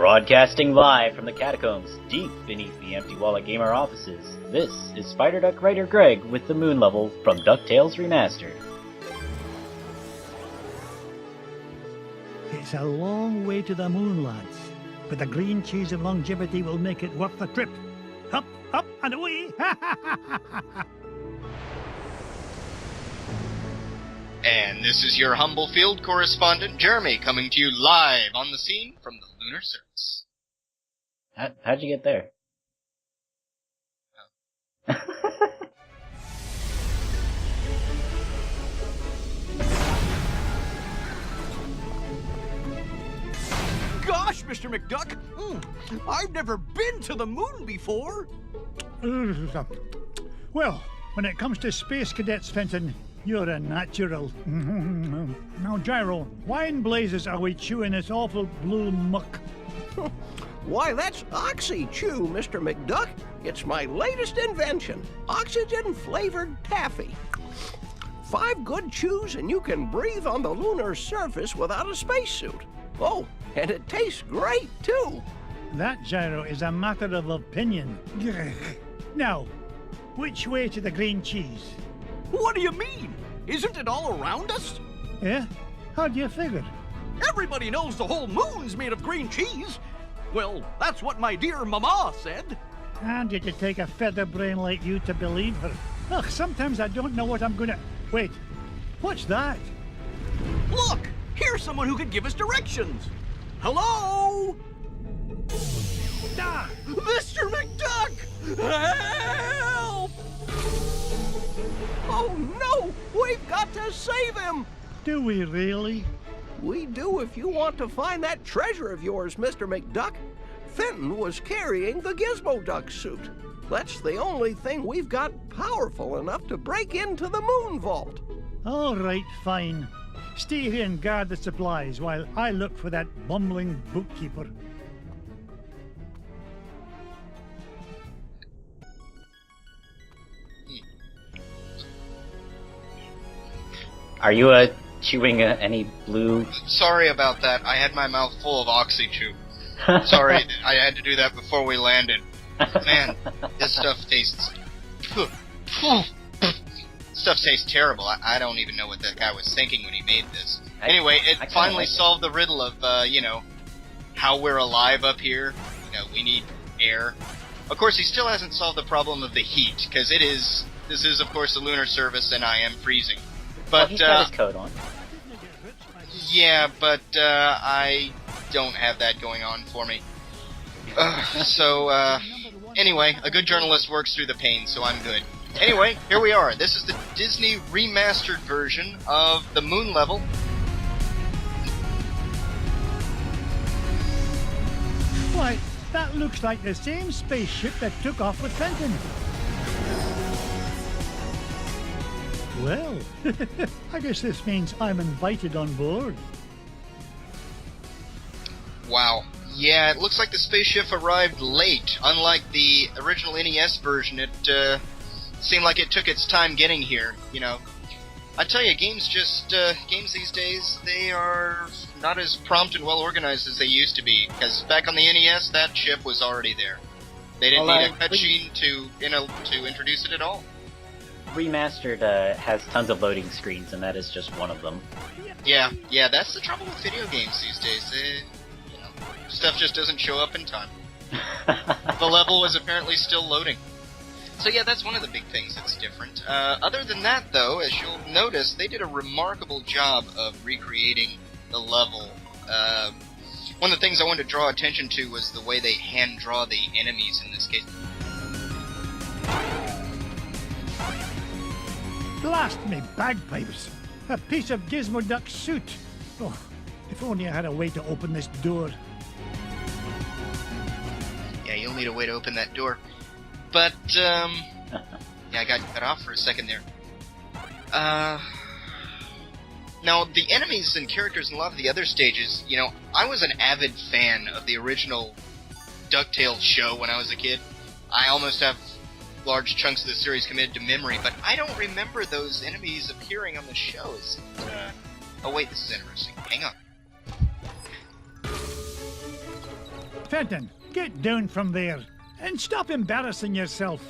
Broadcasting live from the catacombs deep beneath the empty Walla Gamer offices, this is Spider Duck writer Greg with the Moon Level from DuckTales Remastered. It's a long way to the moon, lads, but the green cheese of longevity will make it worth the trip. Up, up, and away! And this is your humble field correspondent, Jeremy, coming to you live on the scene from the lunar surface. How'd you get there? Gosh, Mr. McDuck! I've never been to the moon before! Well, when it comes to space cadets, Fenton, you're a natural. Now, Gyro, why in blazes are we chewing this awful blue muck? Why, that's Oxy-Chew, Mr. McDuck. It's my latest invention, oxygen-flavored taffy. 5 good chews and you can breathe on the lunar surface without a spacesuit. Oh, and it tastes great, too. That, Gyro, is a matter of opinion. Now, which way to the green cheese? What do you mean? Isn't it all around us? Yeah? How do you figure? Everybody knows the whole moon's made of green cheese. Well, that's what my dear mama said. And did it take a feather brain like you to believe her? Ugh, sometimes I don't know what I'm gonna... Wait, what's that? Look, here's someone who could give us directions. Hello? Ah! Mr. McDuck! Help! Oh, no! We've got to save him! Do we really? We do if you want to find that treasure of yours, Mr. McDuck. Fenton was carrying the Gizmo Duck suit. That's the only thing we've got powerful enough to break into the moon vault. All right, fine. Stay here and guard the supplies while I look for that bumbling bookkeeper. Are you chewing any blue? Sorry about that. I had my mouth full of Oxy-Chew. Sorry, I had to do that before we landed. Man, this stuff tastes... Stuff tastes terrible. I don't even know what that guy was thinking when he made this. Anyway, it finally solved the riddle of, how we're alive up here. We need air. Of course, he still hasn't solved the problem of the heat, because this is, of course, the lunar surface, and I am freezing. But, he's got his coat on. Yeah, but, I don't have that going on for me. Anyway, a good journalist works through the pain, so I'm good. Anyway, here we are. This is the Disney remastered version of the Moon Level. Why, that looks like the same spaceship that took off with Fenton. Well, I guess this means I'm invited on board. Wow. Yeah, it looks like the spaceship arrived late. Unlike the original NES version, it seemed like it took its time getting here, I tell you, games these days, they are not as prompt and well organized as they used to be, because back on the NES, that ship was already there. They didn't need a cutscene to introduce it at all. Remastered has tons of loading screens, and that is just one of them. Yeah, that's the trouble with video games these days. Stuff just doesn't show up in time. The level is apparently still loading. So yeah, that's one of the big things that's different. Other than that, though, as you'll notice, they did a remarkable job of recreating the level. One of the things I wanted to draw attention to was the way they hand-draw the enemies in this case. Blast me bagpipes! A piece of Gizmo Duck suit! Oh, if only I had a way to open this door. Yeah, you'll need a way to open that door. But, yeah, I got cut off for a second there. Now, the enemies and characters in a lot of the other stages, I was an avid fan of the original DuckTales show when I was a kid. I almost have large chunks of the series committed to memory, but I don't remember those enemies appearing on the shows. Oh wait, this is interesting. Hang on. Fenton, get down from there and stop embarrassing yourself.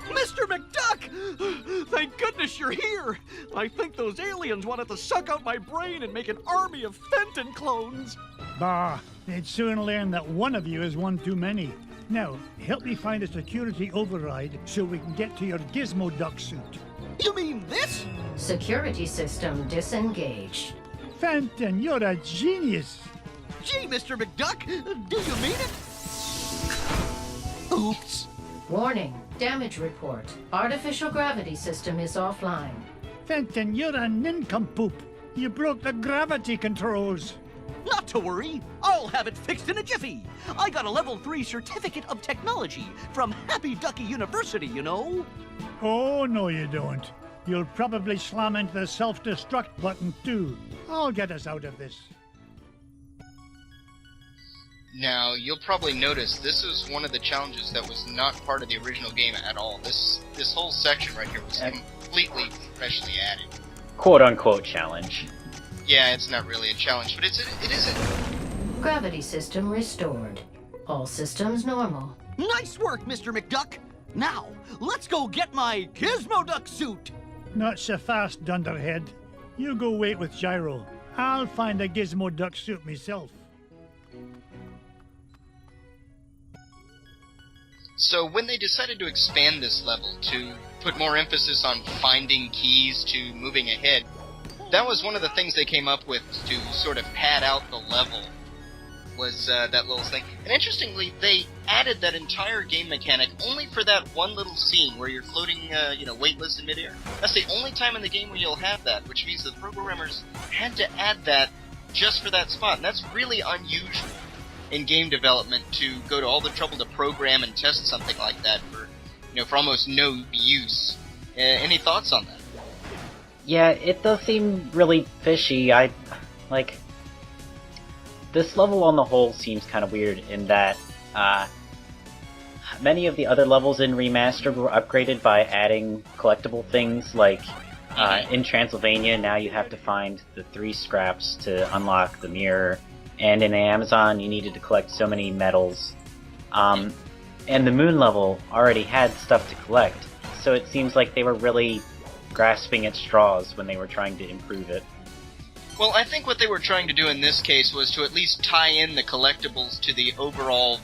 Mr. McDuck! Thank goodness you're here! I think those aliens wanted to suck out my brain and make an army of Fenton clones. Bah, they'd soon learn that one of you is one too many. Now, help me find a security override so we can get to your Gizmo Duck suit. You mean this? Security system disengaged. Fenton, you're a genius. Gee, Mr. McDuck, do you mean it? Oops. Warning, damage report. Artificial gravity system is offline. Fenton, you're a nincompoop. You broke the gravity controls. Not to worry, I'll have it fixed in a jiffy. I got a level 3 certificate of technology from Happy Ducky University, you know. Oh, no you don't. You'll probably slam into the self-destruct button too. I'll get us out of this. Now, you'll probably notice this is one of the challenges that was not part of the original game at all. This whole section right here was completely freshly added. Quote-unquote challenge. Yeah, it's not really a challenge, but it isn't. Gravity system restored. All systems normal. Nice work, Mr. McDuck. Now, let's go get my Gizmo Duck suit. Not so fast, Dunderhead. You go wait with Gyro. I'll find a Gizmo Duck suit myself. So when they decided to expand this level to put more emphasis on finding keys to moving ahead, that was one of the things they came up with to sort of pad out the level, was that little thing. And interestingly, they added that entire game mechanic only for that one little scene where you're floating, weightless in midair. That's the only time in the game where you'll have that, which means the programmers had to add that just for that spot. And that's really unusual in game development, to go to all the trouble to program and test something like that for almost no use. Any thoughts on that? Yeah, it does seem really fishy. This level on the whole seems kind of weird in that many of the other levels in Remastered were upgraded by adding collectible things, like in Transylvania now you have to find the 3 scraps to unlock the mirror, and in Amazon you needed to collect so many medals. And the moon level already had stuff to collect, so it seems like they were really grasping at straws when they were trying to improve it. Well, I think what they were trying to do in this case was to at least tie in the collectibles to the overall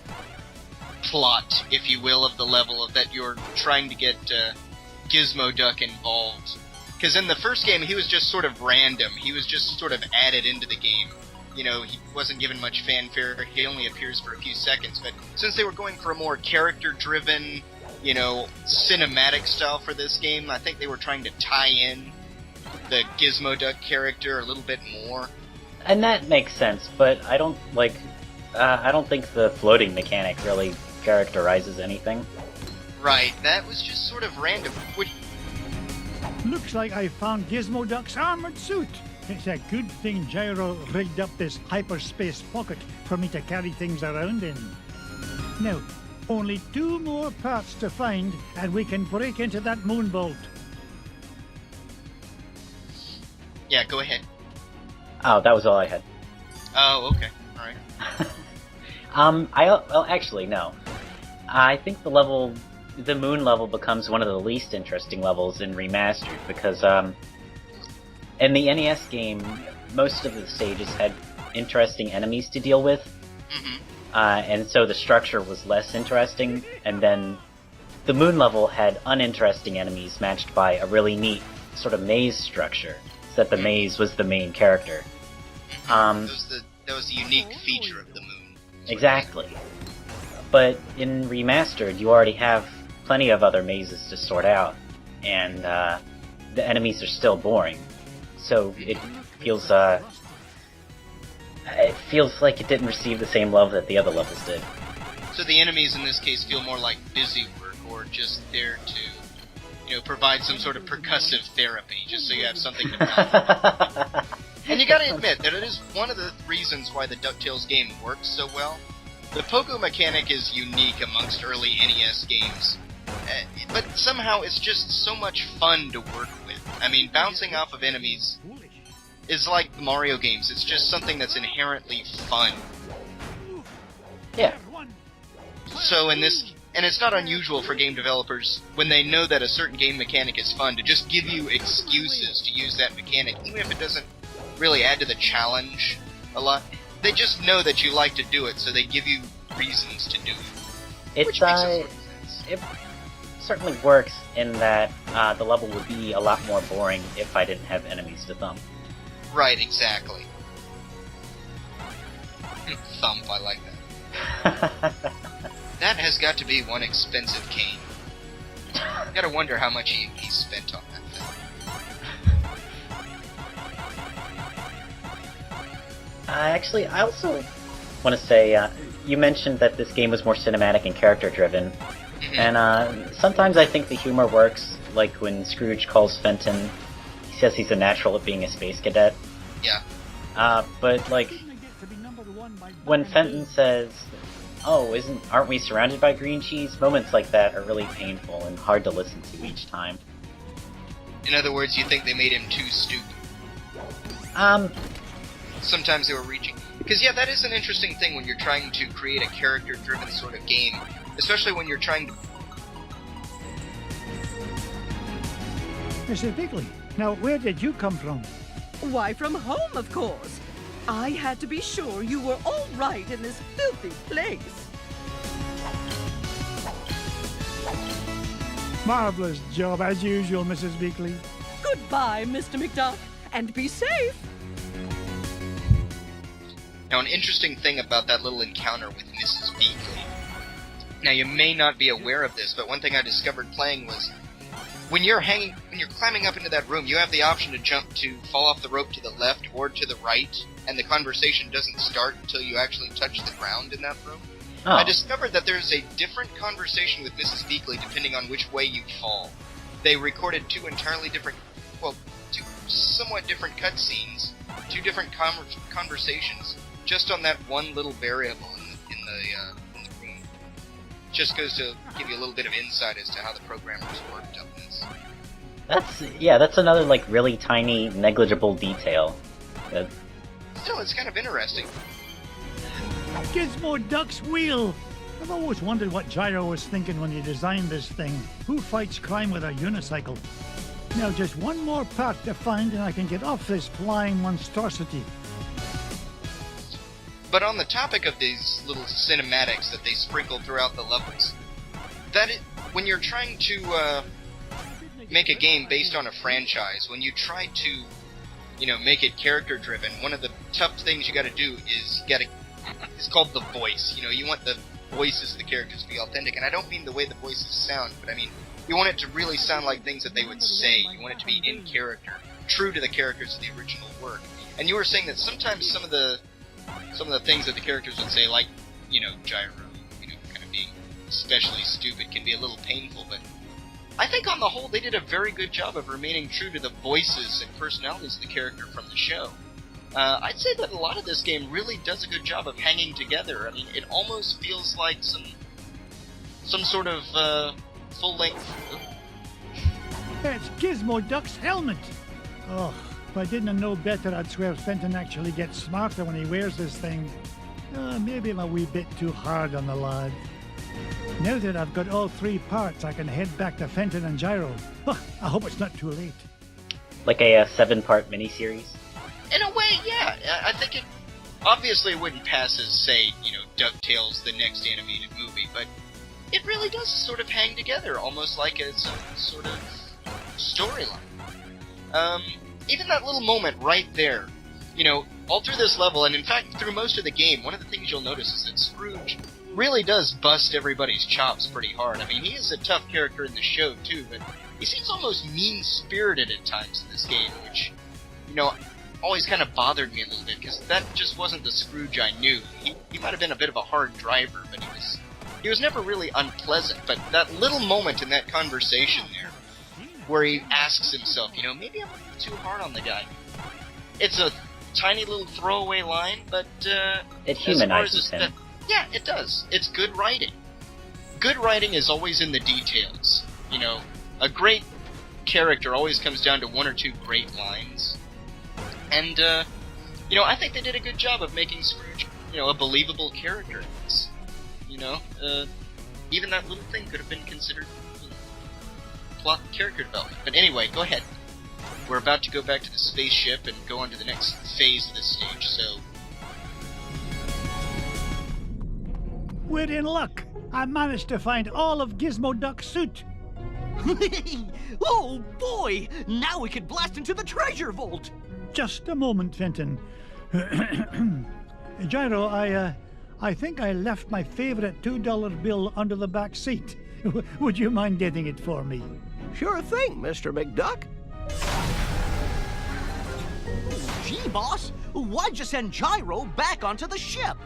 plot, if you will, of the level, of that you're trying to get Gizmo Duck involved. Because in the first game, he was just sort of random. He was just sort of added into the game. He wasn't given much fanfare. He only appears for a few seconds. But since they were going for a more character-driven, cinematic style for this game, I think they were trying to tie in the Gizmo Duck character a little bit more. And that makes sense, but I don't think the floating mechanic really characterizes anything. Right, that was just sort of random. Looks like I found Gizmo Duck's armored suit. It's a good thing Gyro rigged up this hyperspace pocket for me to carry things around in. Now, only 2 more parts to find, and we can break into that moon bolt. Yeah, go ahead. Oh, that was all I had. Oh, okay. Alright. Actually, no. I think the moon level becomes one of the least interesting levels in Remastered, because, in the NES game, most of the stages had interesting enemies to deal with, and so the structure was less interesting, and then the moon level had uninteresting enemies matched by a really neat sort of maze structure, so that the maze was the main character. That was the unique feature of the moon. Exactly. But in Remastered, you already have plenty of other mazes to sort out, and the enemies are still boring. So it feels like it didn't receive the same love that the other levels did. So the enemies in this case feel more like busy work, or just there to, provide some sort of percussive therapy, just so you have something to mouth. And you gotta admit that it is one of the reasons why the DuckTales game works so well. The pogo mechanic is unique amongst early NES games, but somehow it's just so much fun to work with. I mean, bouncing off of enemies is like the Mario games. It's just something that's inherently fun. Yeah. So in this, and it's not unusual for game developers, when they know that a certain game mechanic is fun, to just give you excuses to use that mechanic, even if it doesn't really add to the challenge a lot. They just know that you like to do it, so they give you reasons to do it. Which makes a sort of sense. It certainly works in that the level would be a lot more boring if I didn't have enemies to thump. Right, exactly. Thump, I like that. That has got to be one expensive cane. Gotta wonder how much he spent on that thing. Actually, I also want to say, you mentioned that this game was more cinematic and character-driven, and sometimes I think the humor works, like when Scrooge calls Fenton, he says he's a natural at being a space cadet. Yeah. But, like, when Fenton says, "Oh, aren't we surrounded by green cheese?" Moments like that are really painful and hard to listen to each time. In other words, you think they made him too stupid? Sometimes they were reaching. Because, yeah, that is an interesting thing when you're trying to create a character-driven sort of game. Especially when you're trying to... Mrs. Bigley, now where did you come from? Why, from home, of course. I had to be sure you were all right in this filthy place. Marvelous job, as usual, Mrs. Bigley. Goodbye, Mr. McDuck, and be safe. Now, an interesting thing about that little encounter with Mrs. Beakley. Now, you may not be aware of this, but one thing I discovered playing was when you're climbing up into that room, you have the option to fall off the rope to the left or to the right, and the conversation doesn't start until you actually touch the ground in that room. Oh. I discovered that there's a different conversation with Mrs. Beakley depending on which way you fall. They recorded two somewhat different cutscenes, two different conversations, just on that one little variable in the room. Just goes to give you a little bit of insight as to how the programmers worked on this. That's another, like, really tiny, negligible detail. Still, it's kind of interesting. Gizmo Duck's wheel! I've always wondered what Gyro was thinking when he designed this thing. Who fights crime with a unicycle? Now just one more part to find and I can get off this flying monstrosity. But on the topic of these little cinematics that they sprinkle throughout the levels, when you're trying to make a game based on a franchise, when you try to, make it character-driven, one of the tough things you gotta do is it's called the voice. You want the voices of the characters to be authentic, and I don't mean the way the voices sound, but I mean, you want it to really sound like things that they would say. You want it to be in character, true to the characters of the original work. And you were saying that sometimes some of the things that the characters would say, like, Gyro, kind of being especially stupid, can be a little painful, but I think on the whole they did a very good job of remaining true to the voices and personalities of the character from the show. I'd say that a lot of this game really does a good job of hanging together. I mean, it almost feels like some sort of full-length... That's Gizmo Duck's helmet! Oh, if I didn't know better, I'd swear Fenton actually gets smarter when he wears this thing. Maybe I'm a wee bit too hard on the lad. Now that I've got all three parts, I can head back to Fenton and Gyro. I hope it's not too late. Like a 7-part miniseries? In a way, yeah. I think it obviously wouldn't pass as, say, DuckTales, the next animated movie, but it really does sort of hang together, almost like it's a sort of storyline. Even that little moment right there, all through this level, and in fact through most of the game, one of the things you'll notice is that Scrooge really does bust everybody's chops pretty hard. I mean, he is a tough character in the show, too, but he seems almost mean-spirited at times in this game, which, always kind of bothered me a little bit, because that just wasn't the Scrooge I knew. He might have been a bit of a hard driver, but he was never really unpleasant. But that little moment in that conversation there, where he asks himself, maybe I'm a little too hard on the guy. It's a tiny little throwaway line, but it humanizes him. Yeah, it does. It's good writing. Good writing is always in the details. A great character always comes down to one or two great lines. And, I think they did a good job of making Scrooge, a believable character in this. You know, even that little thing could have been considered plot and character development. But anyway, go ahead. We're about to go back to the spaceship and go on to the next phase of this stage, so... We're in luck. I managed to find all of Gizmo Duck's suit. Oh boy! Now we can blast into the treasure vault! Just a moment, Fenton. Gyro, I think I left my favorite $2 bill under the back seat. Would you mind getting it for me? Sure thing, Mr. McDuck. Gee, boss, why'd you send Gyro back onto the ship?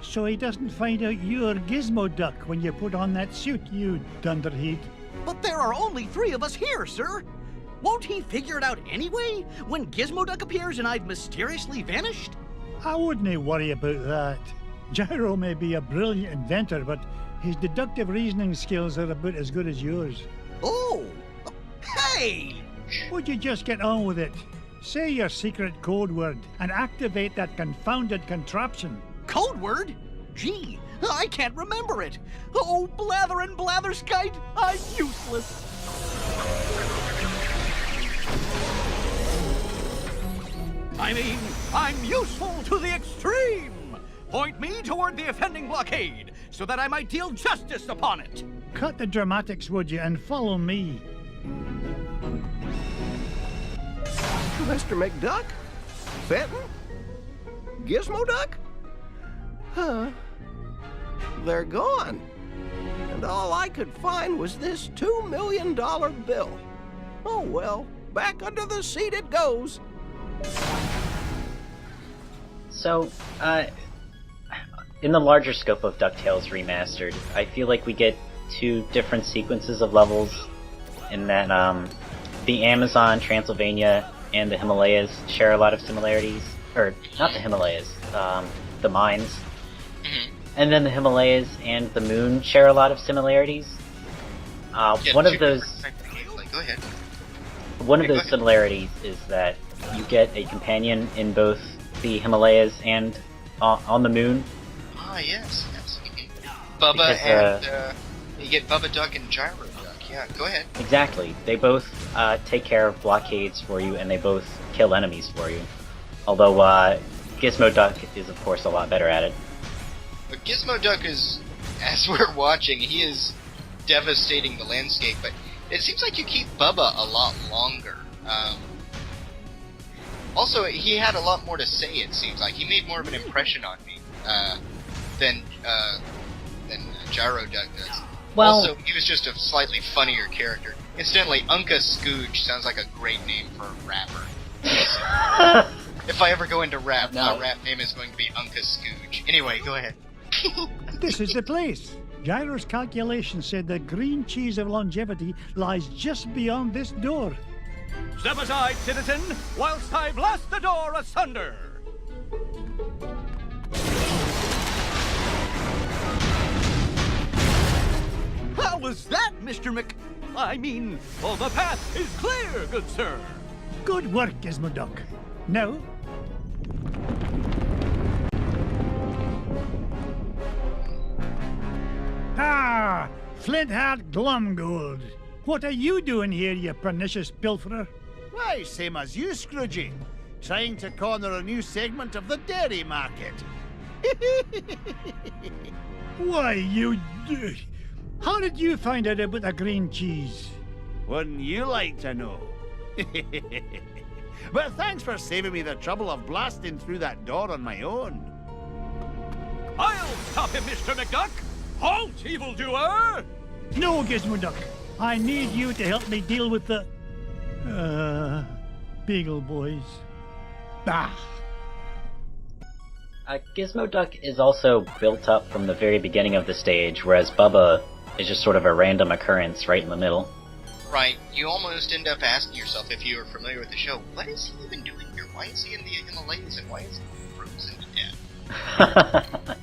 So he doesn't find out you're Gizmo Duck when you put on that suit, you dunderhead. But there are only 3 of us here, sir. Won't he figure it out anyway, when Gizmo Duck appears and I've mysteriously vanished? I wouldn't worry about that. Gyro may be a brilliant inventor, but his deductive reasoning skills are about as good as yours. Oh! Hey! Would you just get on with it? Say your secret code word and activate that confounded contraption. Code word? Gee, I can't remember it. Oh, blather and blatherskite, I'm useless. I mean, I'm useful to the extreme. Point me toward the offending blockade, so that I might deal justice upon it. Cut the dramatics, would you, and follow me. Mr. McDuck? Fenton? Gizmo Duck? Huh. They're gone. And all I could find was this $2 million bill. Oh well, back under the seat it goes. So, in the larger scope of DuckTales Remastered, I feel like we get 2 different sequences of levels in that the Amazon, Transylvania, and the Himalayas share a lot of similarities. Or, not the Himalayas, the mines. And then the Himalayas and the moon share a lot of similarities. One of those Go ahead. One of those similarities is that you get a companion in both the Himalayas and on the moon. Ah, yes. Bubba Because, and you get Bubba Duck and Gyro Duck. Yeah, go ahead. Exactly. They both take care of blockades for you, and they both kill enemies for you. Although Gizmo Duck is, of course, a lot better at it. But Gizmo Duck is, as we're watching, he is devastating the landscape, but it seems like you keep Bubba a lot longer. Also, he had a lot more to say, it seems like. He made more of an impression on me than Gyro Duck does. Well, also, he was just a slightly funnier character. Incidentally, Unca Scooge sounds like a great name for a rapper. If I ever go into rap, my rap name is going to be Unca Scooge. Anyway, go ahead. This is the place. Gyro's calculations said the green cheese of longevity lies just beyond this door. Step aside, citizen, whilst I blast the door asunder. How was that, Mr. well, the path is clear, good sir. Good work, Gizmo Duck. Now, Flint-Hat Glumgold. What are you doing here, you pernicious pilferer? Why, same as you, Scroogey. Trying to corner a new segment of the dairy market. Why, you... How did you find out about the green cheese? Wouldn't you like to know? But thanks for saving me the trouble of blasting through that door on my own. I'll stop him, Mr. McDuck! Halt, evildoer! No, Gizmo Duck. I need you to help me deal with the... Beagle Boys. Bah! Gizmo Duck is also built up from the very beginning of the stage, whereas Bubba is just sort of a random occurrence right in the middle. Right, you almost end up asking yourself, if you're familiar with the show, what is he even doing here? Why is he in the Himalayas and why is he frozen to death?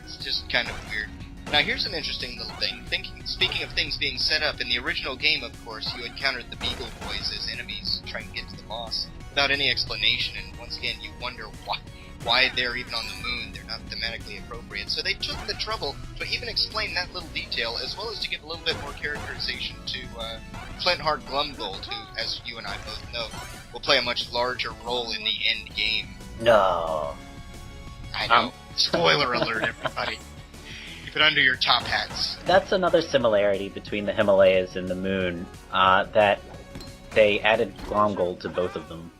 It's just kind of weird. Now here's an interesting little thing. Speaking of things being set up, in the original game, of course, you encountered the Beagle Boys as enemies trying to get to the boss without any explanation, and once again you wonder why they're even on the moon. They're not thematically appropriate. So they took the trouble to even explain that little detail, as well as to give a little bit more characterization to Flintheart Glumgold, who, as you and I both know, will play a much larger role in the end game. No. I know. Spoiler alert, everybody. Keep it under your top hats. That's another similarity between the Himalayas and the moon, that they added Glomgold to both of them.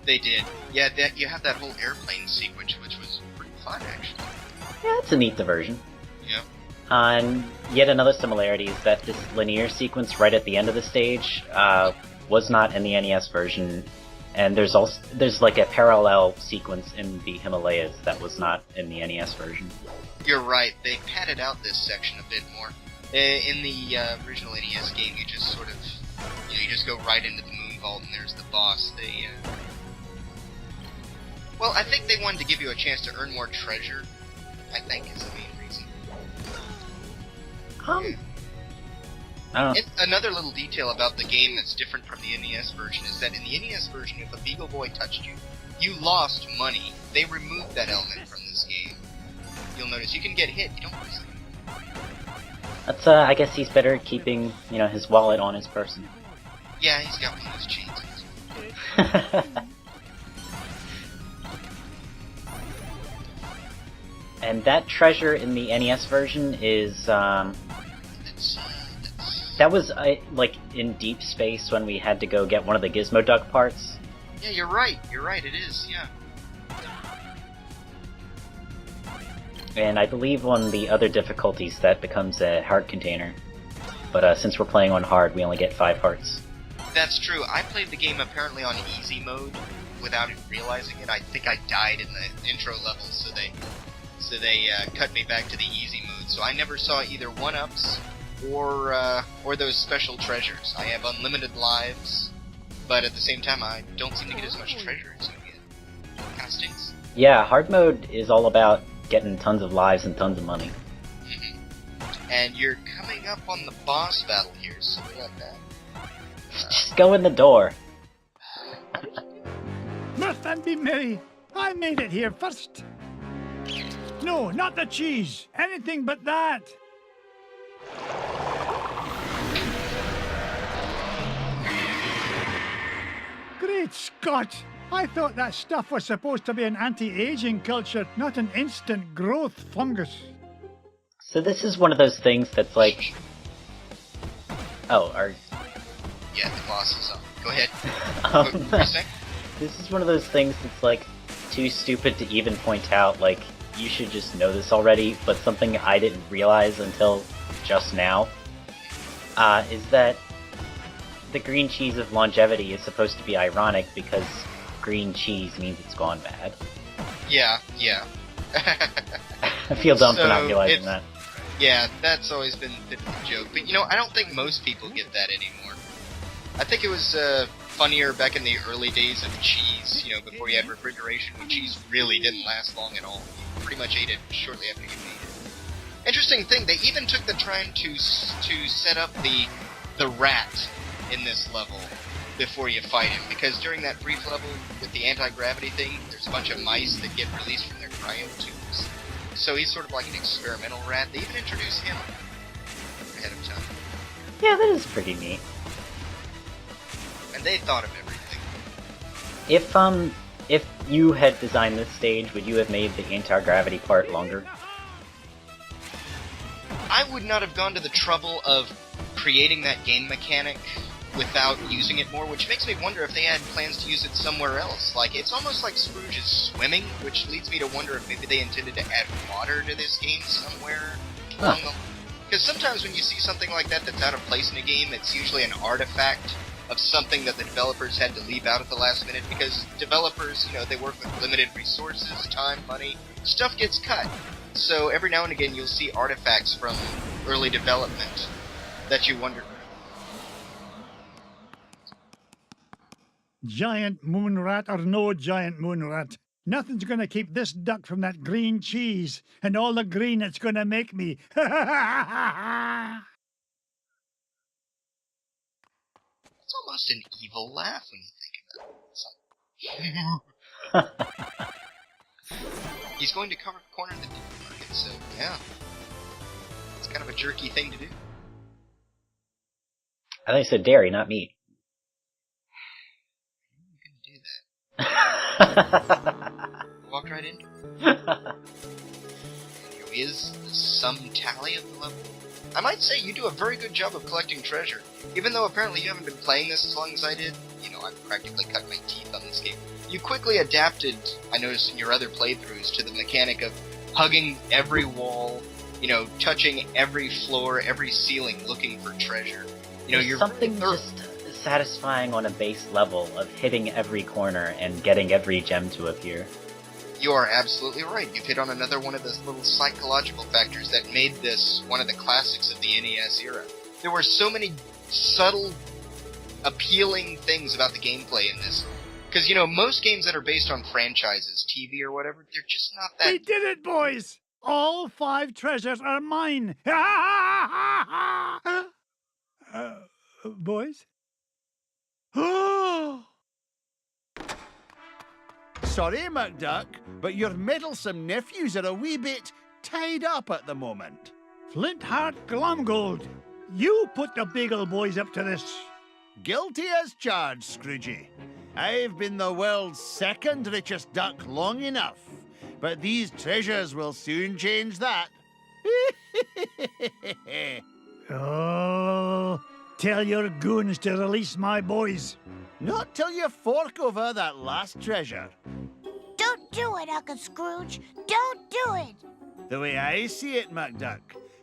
They did. Yeah, you have that whole airplane sequence, which was pretty fun, actually. Yeah, it's a neat diversion. Yeah. And yet another similarity is that this linear sequence right at the end of the stage was not in the NES version, and there's like a parallel sequence in the Himalayas that was not in the NES version. You're right. They padded out this section a bit more. In the original NES game, you just sort of, you just go right into the moon vault, and there's the boss. Well, I think they wanted to give you a chance to earn more treasure, I think, is the main reason. I don't know. Another little detail about the game that's different from the NES version is that in the NES version, if a Beagle Boy touched you, you lost money. They removed that element from this game. You'll notice you can get hit, you don't lose it. That's, I guess he's better at keeping, his wallet on his person. Yeah, he's got one of those chains in his wallet. And that treasure in the NES version is, that was, like, in deep space when we had to go get one of the Gizmo Duck parts. Yeah, you're right, it is, yeah. And I believe on the other difficulties that becomes a heart container. But since we're playing on hard, we only get 5 hearts. That's true. I played the game apparently on easy mode without realizing it. I think I died in the intro level, so they cut me back to the easy mode. So I never saw either 1-ups or those special treasures. I have unlimited lives, but at the same time, I don't seem to get as much treasure as you get. Kinda stinks. Yeah, hard mode is all about getting tons of lives and tons of money. Mm-hmm. And you're coming up on the boss battle here, so let that. Just go in the door. Mirth and be merry. I made it here first. No, not the cheese. Anything but that. Great Scott! I thought that stuff was supposed to be an anti-aging culture, not an instant growth fungus. So this is one of those things that's like... Oh, Yeah, the boss is up. Go ahead. Um, What were you saying? This is one of those things that's like too stupid to even point out, like, you should just know this already, but something I didn't realize until just now, is that the green cheese of longevity is supposed to be ironic because green cheese means it's gone bad. Yeah. I feel dumb for So not realizing that. Yeah, that's always been a bit of a joke. But, I don't think most people get that anymore. I think it was funnier back in the early days of cheese, before you had refrigeration, when cheese really didn't last long at all. You pretty much ate it shortly after you made it. Interesting thing, they even took the time to set up the rat in this level before you fight him, because during that brief level with the anti-gravity thing, there's a bunch of mice that get released from their cryo tubes. So he's sort of like an experimental rat. They even introduce him ahead of time. Yeah, that is pretty neat. And they thought of everything. If you had designed this stage, would you have made the anti-gravity part longer? I would not have gone to the trouble of creating that game mechanic without using it more, which makes me wonder if they had plans to use it somewhere else. Like, it's almost like Scrooge is swimming, which leads me to wonder if maybe they intended to add water to this game somewhere. Because sometimes when you see something like that that's out of place in a game, it's usually an artifact of something that the developers had to leave out at the last minute, because developers, they work with limited resources, time, money, stuff gets cut. So every now and again you'll see artifacts from early development that you wonder... Giant moon rat or no giant moon rat, nothing's gonna keep this duck from that green cheese and all the green it's gonna make me. It's almost an evil laugh when you think about it. It's like... He's going to corner the market, so yeah. It's kind of a jerky thing to do. I think I said dairy, not meat. You can do that. Walked right into it. Here is the sum tally of the level. I might say you do a very good job of collecting treasure. Even though apparently you haven't been playing this as long as I did, you know, I've practically cut my teeth on this game. You quickly adapted, I noticed in your other playthroughs, to the mechanic of hugging every wall, you know, touching every floor, every ceiling, looking for treasure. You know, There's you're something really just satisfying on a base level of hitting every corner and getting every gem to appear. You are absolutely right. You've hit on another one of those little psychological factors that made this one of the classics of the NES era. There were so many subtle, appealing things about the gameplay in this. Because, you know, most games that are based on franchises, TV or whatever, they're just not that... We did it, boys! All 5 treasures are mine! Boys? Sorry, McDuck, but your meddlesome nephews are a wee bit tied up at the moment. Flintheart Glomgold, you put the Beagle boys up to this. Guilty as charged, Scroogey. I've been the world's second richest duck long enough, but these treasures will soon change that. Oh, tell your goons to release my boys. Not till you fork over that last treasure. Don't do it, Uncle Scrooge. Don't do it. The way I see it, McDuck,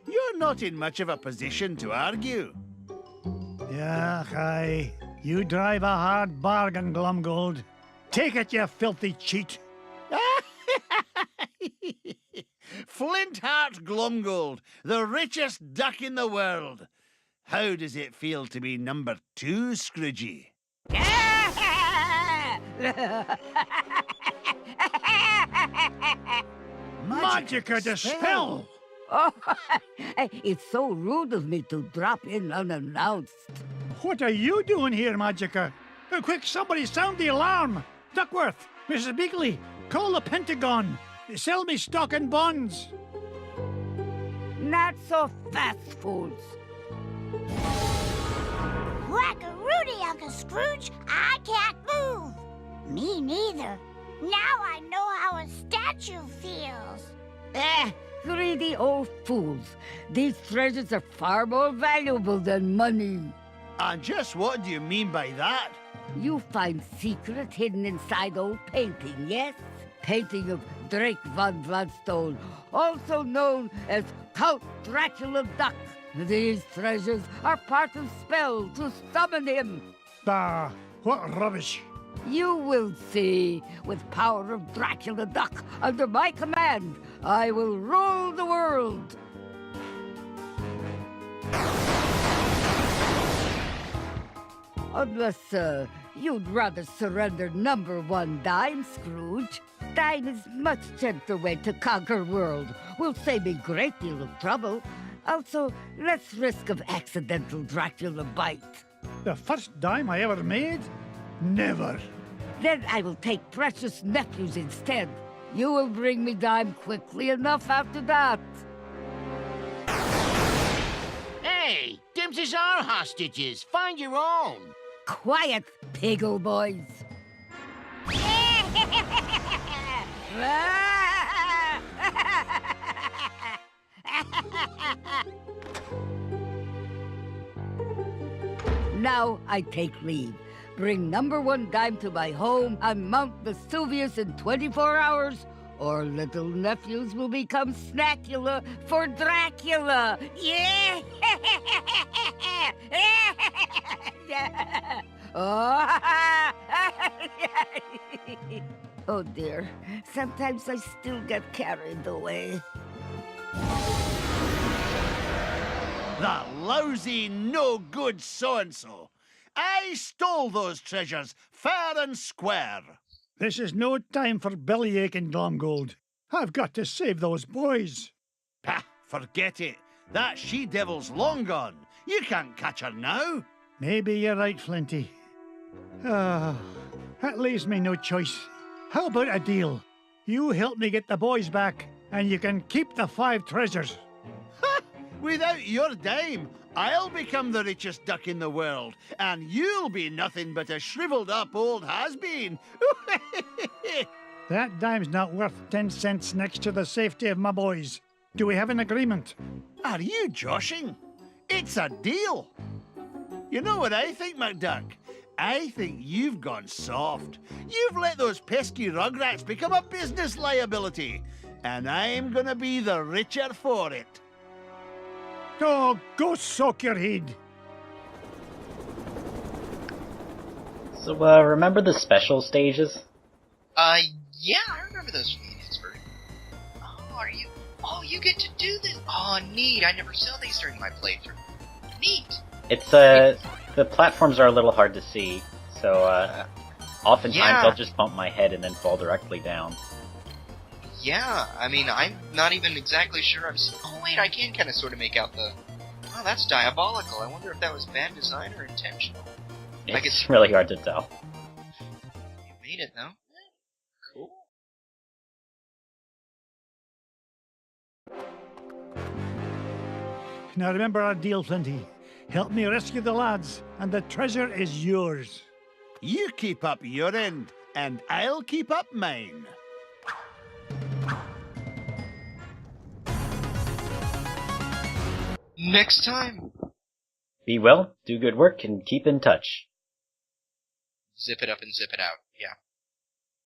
you're not in much of a position to argue. Yeah, aye. You drive a hard bargain, Glomgold. Take it, you filthy cheat. Flintheart Glomgold, the richest duck in the world. How does it feel to be number 2, Scroogey? Magica dispel! Oh, it's so rude of me to drop in unannounced. What are you doing here, Magica? Quick, somebody sound the alarm! Duckworth, Mrs. Beakley, call the Pentagon. Sell me stock and bonds. Not so fast, fools. Whack-a-roody, Uncle Scrooge. I can't move. Me neither. Now I know how a statue feels. Greedy old fools. These treasures are far more valuable than money. And just what do you mean by that? You find secret hidden inside old painting, yes? Painting of Drake von Gladstone, also known as Count Dracula Duck. These treasures are part of spell to summon him. Bah, what rubbish. You will see. With power of Dracula Duck under my command, I will rule the world. Unless, you'd rather surrender number 1 dime, Scrooge. Dime is much gentler way to conquer world. Will save me a great deal of trouble. Also, less risk of accidental Dracula bite. The first dime I ever made? Never. Then I will take precious nephews instead. You will bring me dime quickly enough after that. Hey, them's is our hostages. Find your own. Quiet, piggle boys. Now I take leave. Bring number 1 dime to my home on Mount Vesuvius in 24 hours, or little nephews will become snackula for Dracula. Yeah! Oh dear, sometimes I still get carried away. The lousy, no-good so-and-so. I stole those treasures fair and square. This is no time for bellyaching, Glomgold. I've got to save those boys. Pah, forget it. That she-devil's long gone. You can't catch her now. Maybe you're right, Flinty. That leaves me no choice. How about a deal? You help me get the boys back, and you can keep the 5 treasures. Without your dime, I'll become the richest duck in the world, and you'll be nothing but a shriveled up old has-been. That dime's not worth 10 cents next to the safety of my boys. Do we have an agreement? Are you joshing? It's a deal. You know what I think, McDuck? I think you've gone soft. You've let those pesky rugrats become a business liability, and I'm gonna be the richer for it. Oh, go soak your head. So, remember the special stages? Yeah, I remember those meetings. You get to do this? Oh, neat. I never saw these during my playthrough. Neat. It's, the platforms are a little hard to see, so, oftentimes Yeah. I'll just bump my head and then fall directly down. Yeah, I mean, I'm not even exactly sure oh, wait, I can kind of sort of make out oh, that's diabolical. I wonder if that was bad design or intentional. It's really hard to tell. You made it, though. Cool. Now remember our deal, Flinty. Help me rescue the lads, and the treasure is yours. You keep up your end, and I'll keep up mine. Next time. Be well, do good work, and keep in touch. Zip it up and zip it out. Yeah.